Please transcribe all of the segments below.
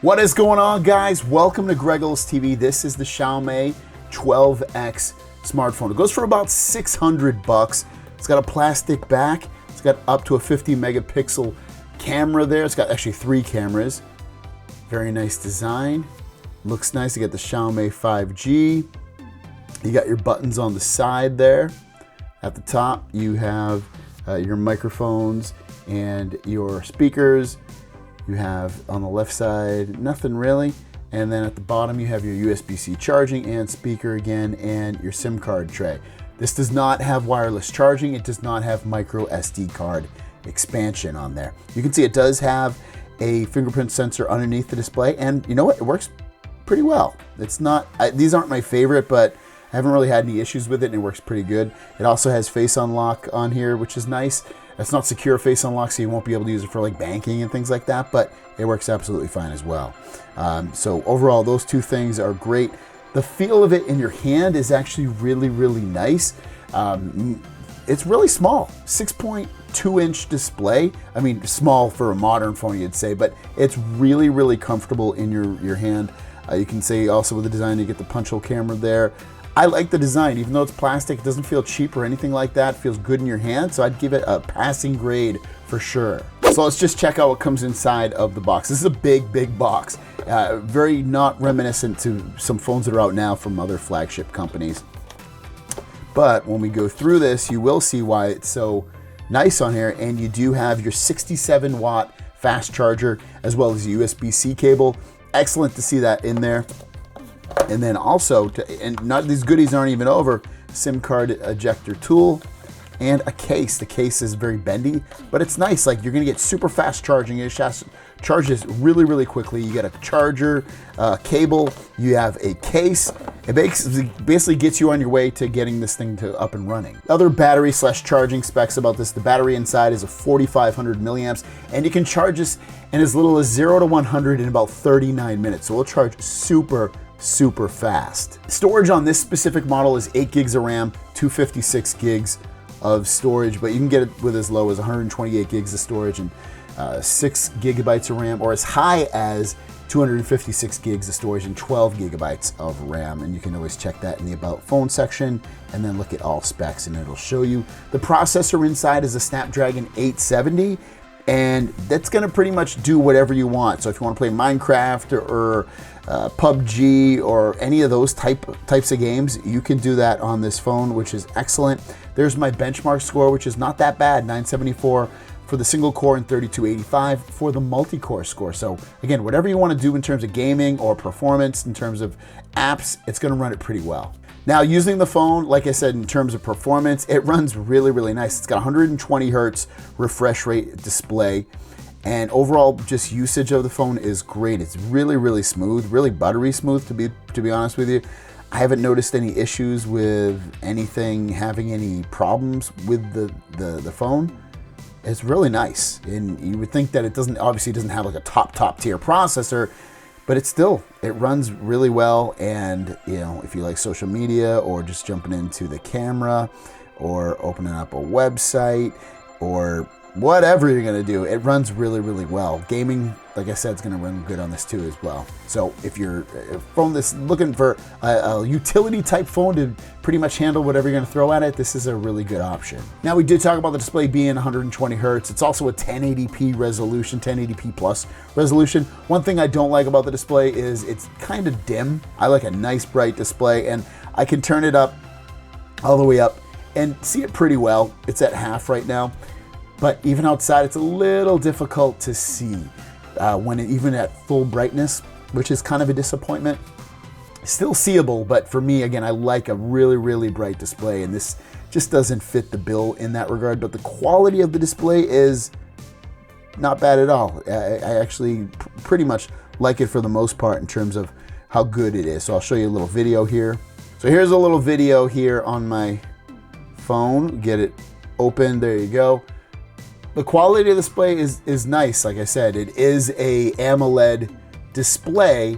What is going on, guys? Welcome to Greggles TV. This is the Xiaomi 12X smartphone. It goes for about 600 bucks. It's got a plastic back. It's got up to a 50 megapixel camera there. It's got actually 3 cameras. Very nice design. Looks nice. You got the Xiaomi 5G. You got your buttons on the side there. At the top, you have your microphones and your speakers. You have on the left side, nothing really. And then at the bottom, you have your USB-C charging and speaker again, and your SIM card tray. This does not have wireless charging. It does not have micro SD card expansion on there. You can see it does have a fingerprint sensor underneath the display, and you know what? It works pretty well. It's not, these aren't my favorite, but I haven't really had any issues with it, and it works pretty good. It also has face unlock on here, which is nice. It's not secure face unlock, so you won't be able to use it for like banking and things like that, but it works absolutely fine as well. So overall, those two things are great. The feel of it in your hand is actually really, really nice. It's really small, 6.2 inch display. I mean, small for a modern phone, you'd say, but it's really, really comfortable in your hand. You can see also with the design, you get the punch hole camera there. I like the design, even though it's plastic, it doesn't feel cheap or anything like that. It feels good in your hand, so I'd give it a passing grade for sure. So let's just check out what comes inside of the box. This is a big, big box. Very not reminiscent to some phones that are out now from other flagship companies. But when we go through this, you will see why it's so nice on here, and you do have your 67 watt fast charger as well as a USB-C cable. Excellent to see that in there. And then also, and not these goodies aren't even over, SIM card ejector tool and a case. The case is very bendy, but it's nice. Like, you're gonna get super fast charging. It charges really, really quickly. You get a charger, cable, you have a case. It basically gets you on your way to getting this thing up and running. Other battery / charging specs about this, the battery inside is a 4,500 milliamps, and you can charge this in as little as 0 to 100 in about 39 minutes. So it'll charge super fast. Storage on this specific model is 8 gigs of RAM, 256 gigs of storage, but you can get it with as low as 128 gigs of storage and 6 gigabytes of RAM, or as high as 256 gigs of storage and 12 gigabytes of RAM. And you can always check that in the About Phone section and then look at all specs and it'll show you. The processor inside is a Snapdragon 870, and that's gonna pretty much do whatever you want. So if you wanna play Minecraft or PUBG or any of those types of games, you can do that on this phone, which is excellent. There's my benchmark score, which is not that bad, 974 for the single core and 3285 for the multi-core score. So again, whatever you want to do in terms of gaming or performance, in terms of apps, it's going to run it pretty well. Now, using the phone, like I said, in terms of performance, it runs really, really nice. It's got 120 hertz refresh rate display. And overall, just usage of the phone is great. It's really, really smooth, really buttery smooth, to be honest with you. I haven't noticed any issues with anything having any problems with the phone. It's really nice. And you would think that it obviously doesn't have like a top tier processor, but it runs really well. And you know, if you like social media or just jumping into the camera or opening up a website or whatever you're gonna do, it runs really, really well. Gaming, like I said, is gonna run good on this too as well. So if you're a phone that's looking for a utility type phone to pretty much handle whatever you're gonna throw at it, this is a really good option. Now, we did talk about the display being 120 hertz. It's also a 1080p resolution, 1080p plus resolution. One thing I don't like about the display is it's kind of dim. I like a nice bright display, and I can turn it up all the way up and see it pretty well. It's at half right now. But even outside, it's a little difficult to see even at full brightness, which is kind of a disappointment. Still seeable, but for me, again, I like a really, really bright display, and this just doesn't fit the bill in that regard. But the quality of the display is not bad at all. I actually pretty much like it for the most part in terms of how good it is. So I'll show you a little video here. So here's a little video here on my phone. Get it open, there you go. The quality of the display is nice. Like I said, it is a AMOLED display,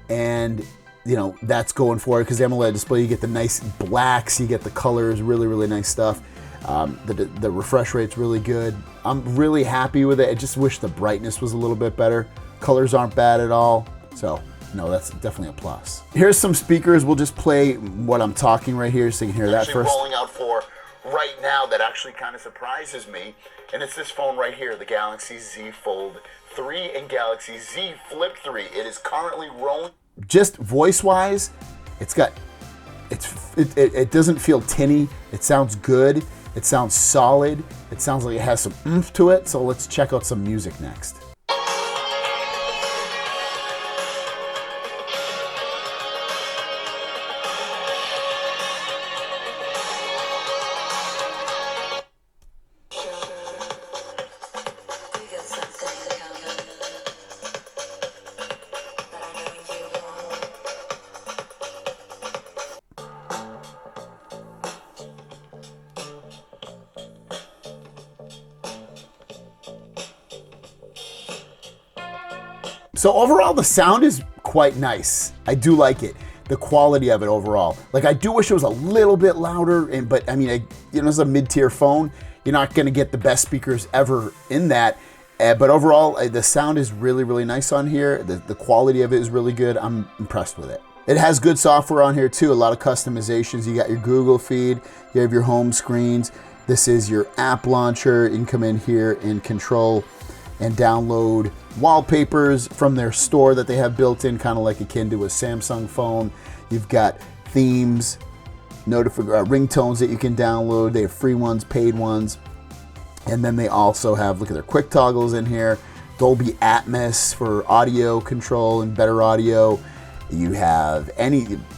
and you know that's going for it because AMOLED display, you get the nice blacks, you get the colors, really, really nice stuff. The refresh rate's really good. I'm really happy with it. I just wish the brightness was a little bit better. Colors aren't bad at all. So, no, that's definitely a plus. Here's some speakers. We'll just play what I'm talking right here so you can hear that first. Rolling out for right now that actually kind of surprises me, and it's this phone right here, the Galaxy Z Fold 3 and Galaxy Z Flip 3. It is currently rolling. Just voice-wise, it doesn't feel tinny. It sounds good. It sounds solid. It sounds like it has some oomph to it. So let's check out some music next. So overall, the sound is quite nice. I do like it. The quality of it overall. Like, I do wish it was a little bit louder, but I mean, it's a mid-tier phone. You're not gonna get the best speakers ever in that. But overall, the sound is really, really nice on here. The quality of it is really good. I'm impressed with it. It has good software on here too. A lot of customizations. You got your Google feed. You have your home screens. This is your app launcher. You can come in here and control and download wallpapers from their store that they have built in, kind of like akin to a Samsung phone. You've got themes, ringtones that you can download. They have free ones, paid ones. And then they also have, look at their quick toggles in here. Dolby Atmos for audio control and better audio. You have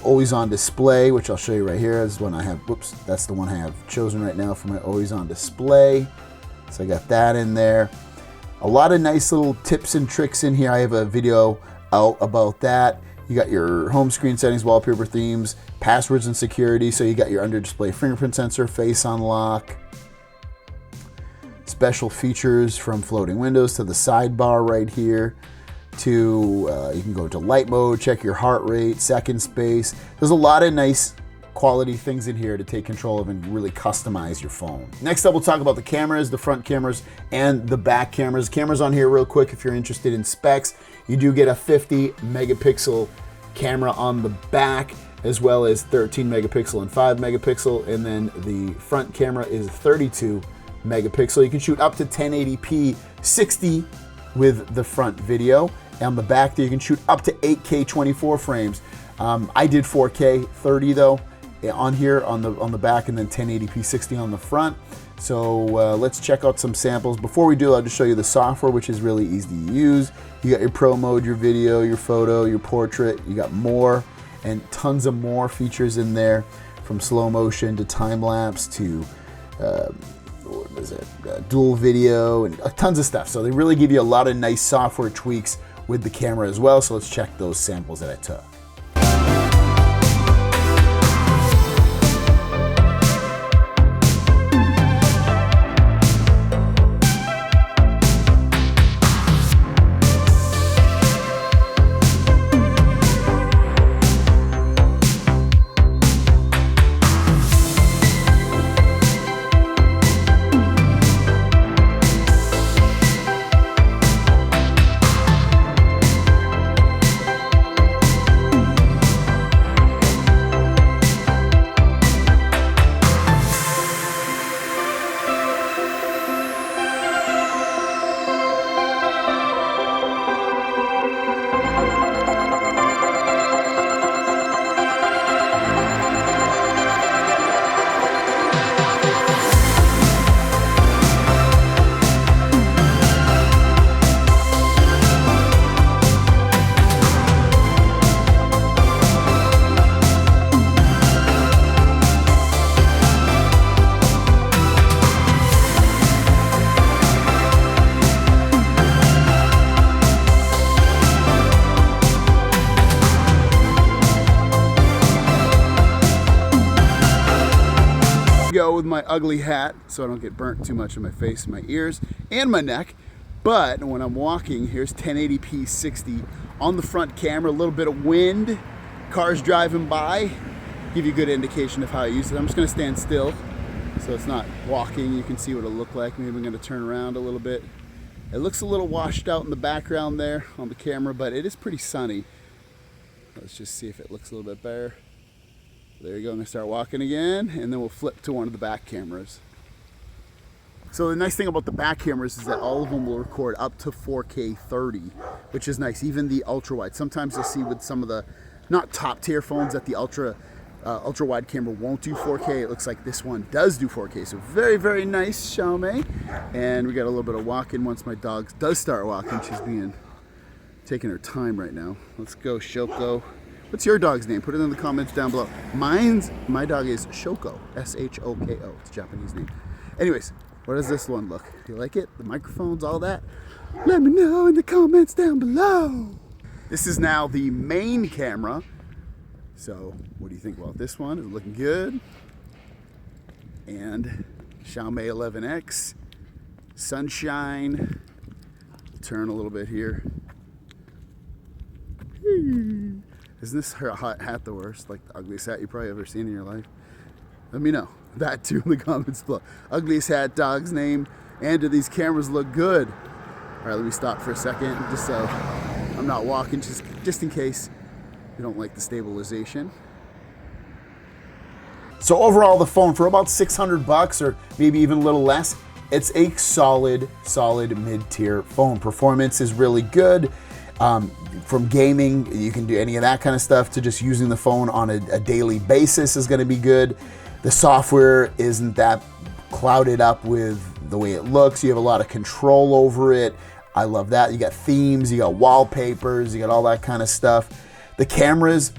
always on display, which I'll show you right here. This is one I have, whoops, that's the one I have chosen right now for my always on display. So I got that in there. A lot of nice little tips and tricks in here. I have a video out about that. You got your home screen settings, wallpaper themes, passwords and security. So you got your under display fingerprint sensor, face unlock, special features from floating windows to the sidebar right here to, you can go to light mode, check your heart rate, second space. There's a lot of nice quality things in here to take control of and really customize your phone. Next up, we'll talk about the cameras, the front cameras and the back cameras. Cameras on here real quick, if you're interested in specs, you do get a 50 megapixel camera on the back, as well as 13 megapixel and 5 megapixel. And then the front camera is 32 megapixel. You can shoot up to 1080p 60 with the front video. And on the back there, you can shoot up to 8K 24 frames. I did 4K 30 though on here on the back, and then 1080p 60 on the front. So let's check out some samples. Before we do, I'll just show you the software, which is really easy to use. You got your pro mode, your video, your photo, your portrait. You got more and tons of more features in there, from slow motion to time lapse to what is it, dual video, and tons of stuff. So they really give you a lot of nice software tweaks with the camera as well. So let's check those samples that I took. With my ugly hat so I don't get burnt too much in my face, my ears, and my neck. But when I'm walking, here's 1080p 60 on the front camera, a little bit of wind, cars driving by, give you a good indication of how I use it. I'm just going to stand still so it's not walking. You can see what it'll look like. Maybe I'm going to turn around a little bit. It looks a little washed out in the background there on the camera, but it is pretty sunny. Let's just see if it looks a little bit better. There you go. I'm gonna start walking again, and then we'll flip to one of the back cameras. So the nice thing about the back cameras is that all of them will record up to 4K 30, which is nice. Even the ultra wide. Sometimes you'll see with some of the not top tier phones that the ultra wide camera won't do 4K. It looks like this one does do 4K. So very, very nice, Xiaomi. And we got a little bit of walking once my dog does start walking. She's taking her time right now. Let's go, Shoko. What's your dog's name? Put it in the comments down below. My dog is Shoko, S-H-O-K-O. It's a Japanese name. Anyways, what does this one look? Do you like it? The microphones, all that? Let me know in the comments down below. This is now the main camera. So what do you think about this one? Is it looking good? And Xiaomi 11X, sunshine. Turn a little bit here. Isn't this her hot hat the worst? Like the ugliest hat you probably ever seen in your life? Let me know. That too in the comments below. Ugliest hat, dog's name, and do these cameras look good? All right, let me stop for a second, just so I'm not walking, just in case you don't like the stabilization. So overall, the phone for about 600 bucks, or maybe even a little less, it's a solid mid-tier phone. Performance is really good. From gaming, you can do any of that kind of stuff, to just using the phone on a daily basis is going to be good. The software isn't that clouded up with the way it looks. You have a lot of control over it. I love that. You got themes, you got wallpapers, you got all that kind of stuff. The cameras,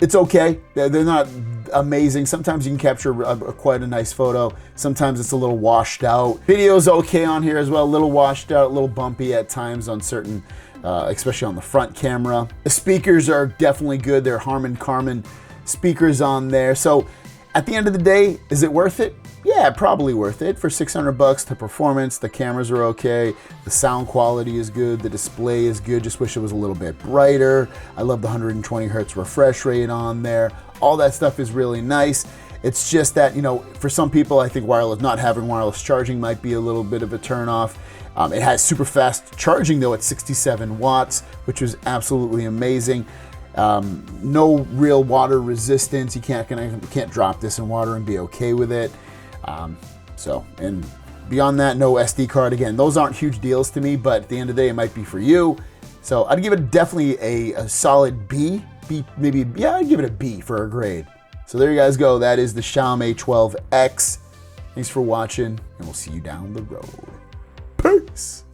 it's okay. They're not amazing. Sometimes you can capture quite a nice photo. Sometimes it's a little washed out. Video's okay on here as well. A little washed out, a little bumpy at times on certain, especially on the front camera. The speakers are definitely good. They're Harman Kardon speakers on there. So at the end of the day, is it worth it? Yeah, probably worth it. For 600 bucks, the performance, the cameras are okay, the sound quality is good, the display is good, just wish it was a little bit brighter. I love the 120 hertz refresh rate on there. All that stuff is really nice. It's just that, you know, for some people, I think not having wireless charging might be a little bit of a turnoff. It has super fast charging though at 67 watts, which was absolutely amazing. No real water resistance. You can't drop this in water and be okay with it. And beyond that, no SD card. Again, those aren't huge deals to me, but at the end of the day, it might be for you. So I'd give it definitely a solid B. I'd give it a B for a grade. So there you guys go. That is the Xiaomi 12X. Thanks for watching, and we'll see you down the road. Peace.